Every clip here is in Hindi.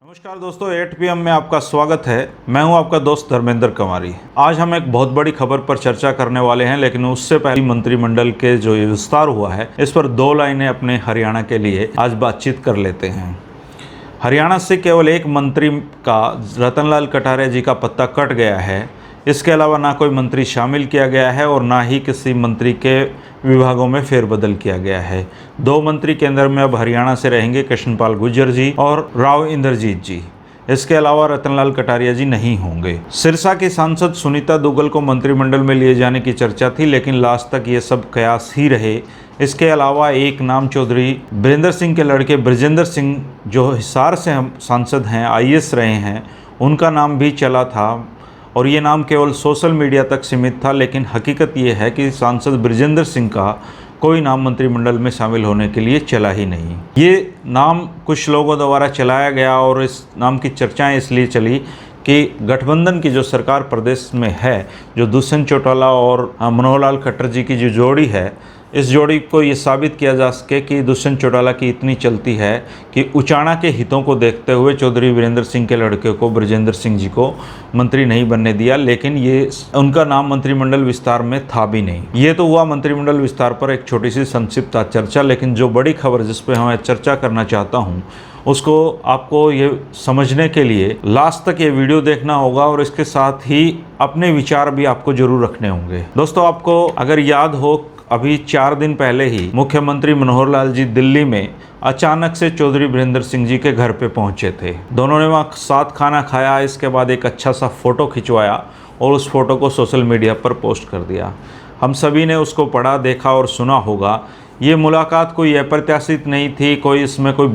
नमस्कार दोस्तों, 8 PM में आपका स्वागत है। मैं हूं आपका दोस्त धर्मेंद्र कुमारी। आज हम एक बहुत बड़ी खबर पर चर्चा करने वाले हैं, लेकिन उससे पहले मंत्रिमंडल के जो ये विस्तार हुआ है इस पर दो लाइनें अपने हरियाणा के लिए आज बातचीत कर लेते हैं। हरियाणा से केवल एक मंत्री का, रतनलाल कटारिया जी का पत्ता कट गया है। इसके अलावा ना कोई मंत्री शामिल किया गया है और ना ही किसी मंत्री के विभागों में फेरबदल किया गया है। दो मंत्री केंद्र में अब हरियाणा से रहेंगे, कृष्णपाल गुर्जर जी और राव इंद्रजीत जी। इसके अलावा रतनलाल कटारिया जी नहीं होंगे। सिरसा की सांसद सुनीता दुग्गल को मंत्रिमंडल में लिए जाने की चर्चा थी, लेकिन लास्ट तक ये सब कयास ही रहे। इसके अलावा एक नाम चौधरी बीरेंद्र सिंह के लड़के ब्रजेंद्र सिंह, जो हिसार से हम सांसद हैं, IAS रहे हैं, उनका नाम भी चला था और ये नाम केवल सोशल मीडिया तक सीमित था। लेकिन हकीकत ये है कि सांसद ब्रजेंद्र सिंह का कोई नाम मंत्रिमंडल में शामिल होने के लिए चला ही नहीं। ये नाम कुछ लोगों द्वारा चलाया गया और इस नाम की चर्चाएं इसलिए चली कि गठबंधन की जो सरकार प्रदेश में है, जो दुष्यंत चौटाला और मनोहर लाल खट्टर जी की जो जोड़ी है, इस जोड़ी को ये साबित किया जा सके कि दुष्यंत चौटाला की इतनी चलती है कि उचाणा के हितों को देखते हुए चौधरी वीरेंद्र सिंह के लड़के को, ब्रजेंद्र सिंह जी को मंत्री नहीं बनने दिया। लेकिन ये उनका नाम मंत्रिमंडल विस्तार में था भी नहीं। ये तो हुआ मंत्रिमंडल विस्तार पर एक छोटी सी संक्षिप्त चर्चा, लेकिन जो बड़ी खबर जिस पर मैं चर्चा करना चाहता हूँ उसको आपको ये समझने के लिए लास्ट तक ये वीडियो देखना होगा और इसके साथ ही अपने विचार भी आपको जरूर रखने होंगे। दोस्तों, आपको अगर याद हो, अभी 4 दिन पहले ही मुख्यमंत्री मनोहर लाल जी दिल्ली में अचानक से चौधरी वीरेंद्र सिंह जी के घर पे पहुंचे थे। दोनों ने वहाँ साथ खाना खाया, इसके बाद एक अच्छा सा फोटो खिंचवाया और उस फोटो को सोशल मीडिया पर पोस्ट कर दिया। हम सभी ने उसको पढ़ा, देखा और सुना होगा। ये मुलाकात कोई अप्रत्याशित नहीं थी, कोई इसमें कोई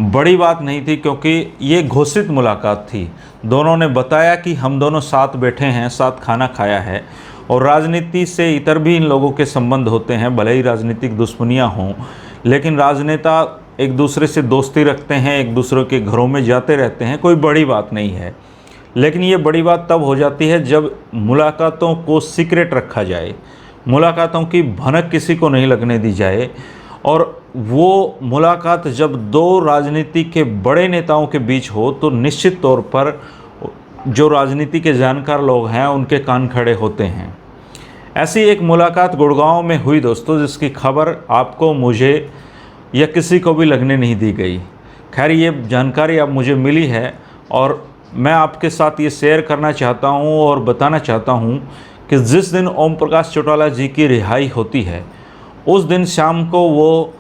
बड़ी बात नहीं थी, क्योंकि ये घोषित मुलाकात थी। दोनों ने बताया कि हम दोनों साथ बैठे हैं, साथ खाना खाया है और राजनीति से इतर भी इन लोगों के संबंध होते हैं। भले ही राजनीतिक दुश्मनियां हों, लेकिन राजनेता एक दूसरे से दोस्ती रखते हैं, एक दूसरे के घरों में जाते रहते हैं, कोई बड़ी बात नहीं है। लेकिन ये बड़ी बात तब हो जाती है जब मुलाकातों को सीक्रेट रखा जाए, मुलाकातों की भनक किसी को नहीं लगने दी जाए। और वो मुलाकात जब दो राजनीति के बड़े नेताओं के बीच हो तो निश्चित तौर पर जो राजनीति के जानकार लोग हैं उनके कान खड़े होते हैं। ऐसी एक मुलाकात गुड़गांव में हुई दोस्तों, जिसकी खबर आपको, मुझे या किसी को भी लगने नहीं दी गई। खैर, ये जानकारी अब मुझे मिली है और मैं आपके साथ ये शेयर करना चाहता हूँ और बताना चाहता हूँ कि जिस दिन ओम प्रकाश चौटाला जी की रिहाई होती है, उस दिन शाम को वो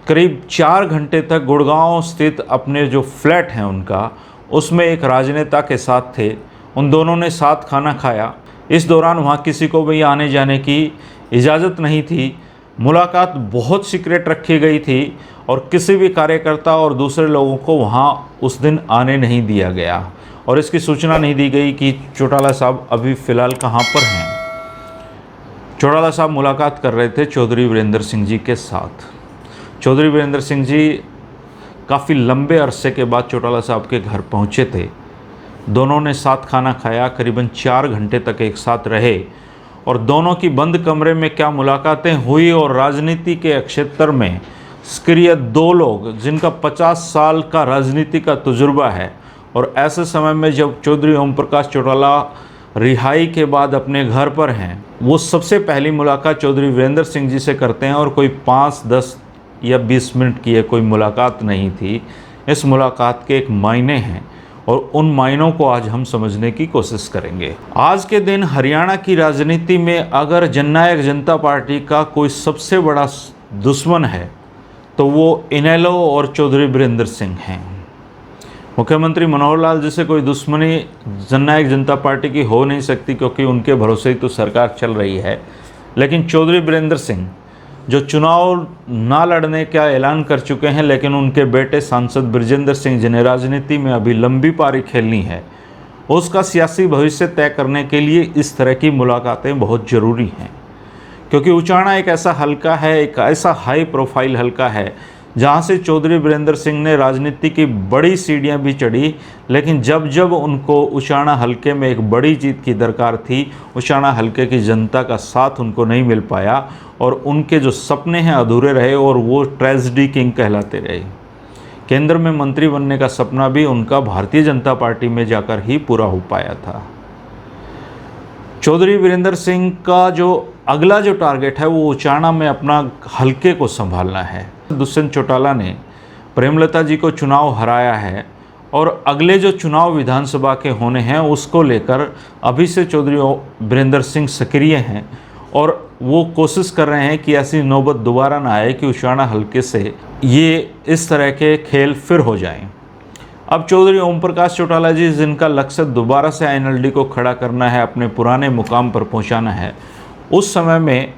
करीब 4 घंटे तक गुड़गांव स्थित अपने जो फ्लैट हैं उनका, उसमें एक राजनेता के साथ थे। उन दोनों ने साथ खाना खाया। इस दौरान वहाँ किसी को भी आने जाने की इजाज़त नहीं थी। मुलाकात बहुत सीक्रेट रखी गई थी और किसी भी कार्यकर्ता और दूसरे लोगों को वहाँ उस दिन आने नहीं दिया गया और इसकी सूचना नहीं दी गई कि चौटाला साहब अभी फ़िलहाल कहाँ पर हैं। चौटाला साहब मुलाकात कर रहे थे चौधरी वीरेंद्र सिंह जी के साथ। चौधरी वीरेंद्र सिंह जी काफ़ी लंबे अरसे के बाद चौटाला साहब के घर पहुंचे थे। दोनों ने साथ खाना खाया, करीबन 4 घंटे तक एक साथ रहे और दोनों की बंद कमरे में क्या मुलाकातें हुई। और राजनीति के क्षेत्र में सक्रिय 2 लोग जिनका 50 साल का राजनीति का तजुर्बा है, और ऐसे समय में जब चौधरी ओम प्रकाश चौटाला रिहाई के बाद अपने घर पर हैं, वो सबसे पहली मुलाकात चौधरी वीरेंद्र सिंह जी से करते हैं और कोई 5, 10 या 20 मिनट की कोई मुलाकात नहीं थी। इस मुलाकात के एक मायने हैं और उन मायनों को आज हम समझने की कोशिश करेंगे। आज के दिन हरियाणा की राजनीति में अगर जननायक जनता पार्टी का कोई सबसे बड़ा दुश्मन है तो वो इनेलो और चौधरी वीरेंद्र सिंह हैं। मुख्यमंत्री मनोहर लाल जी से कोई दुश्मनी जननायक जनता पार्टी की हो नहीं सकती, क्योंकि उनके भरोसे ही तो सरकार चल रही है। लेकिन चौधरी वीरेंद्र सिंह जो चुनाव ना लड़ने का ऐलान कर चुके हैं, लेकिन उनके बेटे सांसद ब्रजेंद्र सिंह जिन्हें राजनीति में अभी लंबी पारी खेलनी है, उसका सियासी भविष्य तय करने के लिए इस तरह की मुलाकातें बहुत ज़रूरी हैं। क्योंकि उचाणा एक ऐसा हलका है, एक ऐसा हाई प्रोफाइल हलका है जहां से चौधरी वीरेंद्र सिंह ने राजनीति की बड़ी सीढ़ियां भी चढ़ी। लेकिन जब जब उनको उचाणा हलके में एक बड़ी जीत की दरकार थी, उचाणा हलके की जनता का साथ उनको नहीं मिल पाया और उनके जो सपने हैं अधूरे रहे और वो ट्रेजेडी किंग कहलाते रहे। केंद्र में मंत्री बनने का सपना भी उनका भारतीय जनता पार्टी में जाकर ही पूरा हो पाया था। चौधरी वीरेंद्र सिंह का जो अगला जो टारगेट है वो उचाना में अपना हलके को संभालना है। दुष्यंत चौटाला ने प्रेमलता जी को चुनाव हराया है और अगले जो चुनाव विधानसभा के होने हैं उसको लेकर अभी से चौधरी वीरेंद्र सिंह सक्रिय हैं और वो कोशिश कर रहे हैं कि ऐसी नौबत दोबारा ना आए कि उचाना हलके से ये इस तरह के खेल फिर हो जाएं। अब चौधरी ओम प्रकाश चौटाला जी, जिनका लक्ष्य दोबारा से आईएनएलडी को खड़ा करना है, अपने पुराने मुकाम पर पहुंचाना है, उस समय में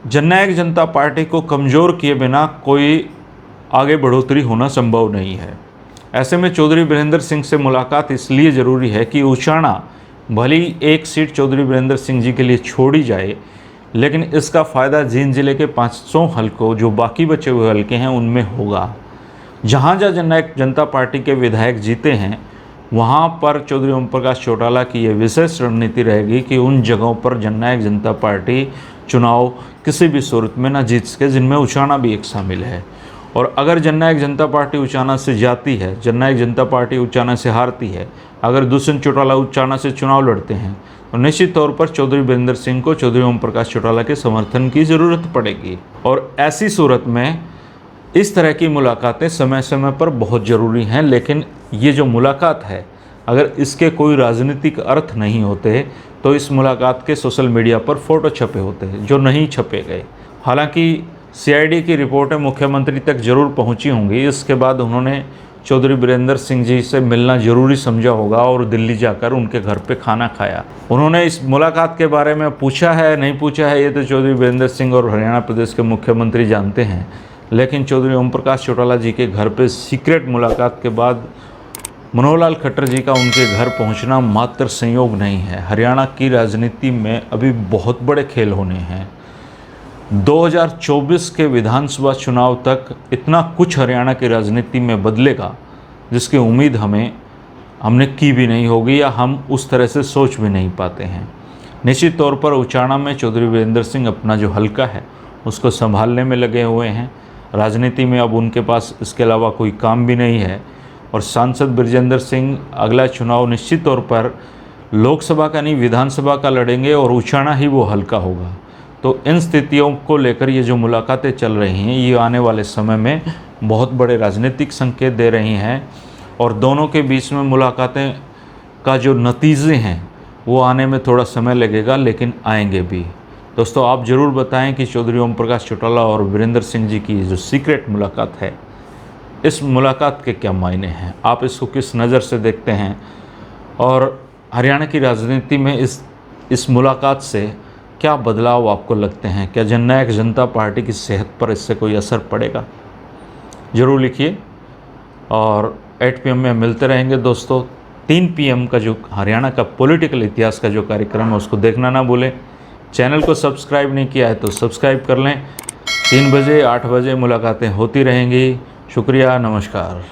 जननायक जनता पार्टी को कमज़ोर किए बिना कोई आगे बढ़ोतरी होना संभव नहीं है। ऐसे में चौधरी वीरेंद्र सिंह से मुलाकात इसलिए ज़रूरी है कि उचाना भले ही एक सीट चौधरी वीरेंद्र सिंह जी के लिए छोड़ी जाए, लेकिन इसका फ़ायदा जींद जिले के 500 हलकों जो बाकी बचे हुए हलके हैं उनमें होगा। जहाँ जहाँ जननायक जनता पार्टी के विधायक जीते हैं वहाँ पर चौधरी ओम प्रकाश चौटाला की ये विशेष रणनीति रहेगी कि उन जगहों पर जननायक जनता पार्टी चुनाव किसी भी सूरत में ना जीत सके, जिनमें उचाना भी एक शामिल है। और अगर जननायक जनता पार्टी उचाना से जाती है, जननायक जनता पार्टी उचाना से हारती है, अगर दुष्यंत चौटाला उचाना से चुनाव लड़ते हैं तो निश्चित तौर पर चौधरी वीरेंद्र सिंह को चौधरी ओम प्रकाश चौटाला के समर्थन की ज़रूरत पड़ेगी। और ऐसी सूरत में इस तरह की मुलाकातें समय समय पर बहुत ज़रूरी हैं, लेकिन ये जो मुलाकात है अगर इसके कोई राजनीतिक अर्थ नहीं होते तो इस मुलाकात के सोशल मीडिया पर फ़ोटो छपे होते हैं जो नहीं छपे गए। हालांकि सीआईडी की रिपोर्टें मुख्यमंत्री तक जरूर पहुंची होंगी, इसके बाद उन्होंने चौधरी वीरेंद्र सिंह जी से मिलना ज़रूरी समझा होगा और दिल्ली जाकर उनके घर पे खाना खाया। उन्होंने इस मुलाकात के बारे में पूछा है नहीं पूछा है ये तो चौधरी वीरेंद्र सिंह और हरियाणा प्रदेश के मुख्यमंत्री जानते हैं, लेकिन चौधरी ओम प्रकाश चौटाला जी के घर पे सीक्रेट मुलाकात के बाद मनोहर लाल खट्टर जी का उनके घर पहुंचना मात्र संयोग नहीं है। हरियाणा की राजनीति में अभी बहुत बड़े खेल होने हैं। 2024 के विधानसभा चुनाव तक इतना कुछ हरियाणा की राजनीति में बदलेगा जिसकी उम्मीद हमने की भी नहीं होगी या हम उस तरह से सोच भी नहीं पाते हैं। निश्चित तौर पर उचाना में चौधरी वीरेंद्र सिंह अपना जो हलका है उसको संभालने में लगे हुए हैं। राजनीति में अब उनके पास इसके अलावा कोई काम भी नहीं है और सांसद बृजेंद्र सिंह अगला चुनाव निश्चित तौर पर लोकसभा का नहीं विधानसभा का लड़ेंगे और उचाना ही वो हलका होगा। तो इन स्थितियों को लेकर ये जो मुलाकातें चल रही हैं ये आने वाले समय में बहुत बड़े राजनीतिक संकेत दे रही हैं और दोनों के बीच में मुलाकातें का जो नतीजे हैं वो आने में थोड़ा समय लगेगा, लेकिन आएंगे भी। दोस्तों आप ज़रूर बताएं कि चौधरी ओम प्रकाश चौटाला और वीरेंद्र सिंह जी की जो सीक्रेट मुलाकात है इस मुलाकात के क्या मायने हैं, आप इसको किस नज़र से देखते हैं और हरियाणा की राजनीति में इस मुलाकात से क्या बदलाव आपको लगते हैं? क्या जननायक जनता पार्टी की सेहत पर इससे कोई असर पड़ेगा? ज़रूर लिखिए और 8 PM में मिलते रहेंगे दोस्तों। 3 PM का जो हरियाणा का पॉलिटिकल इतिहास का जो कार्यक्रम है उसको देखना ना भूलें। चैनल को सब्सक्राइब नहीं किया है तो सब्सक्राइब कर लें। 3 बजे 8 बजे मुलाकातें होती रहेंगी। शुक्रिया, नमस्कार।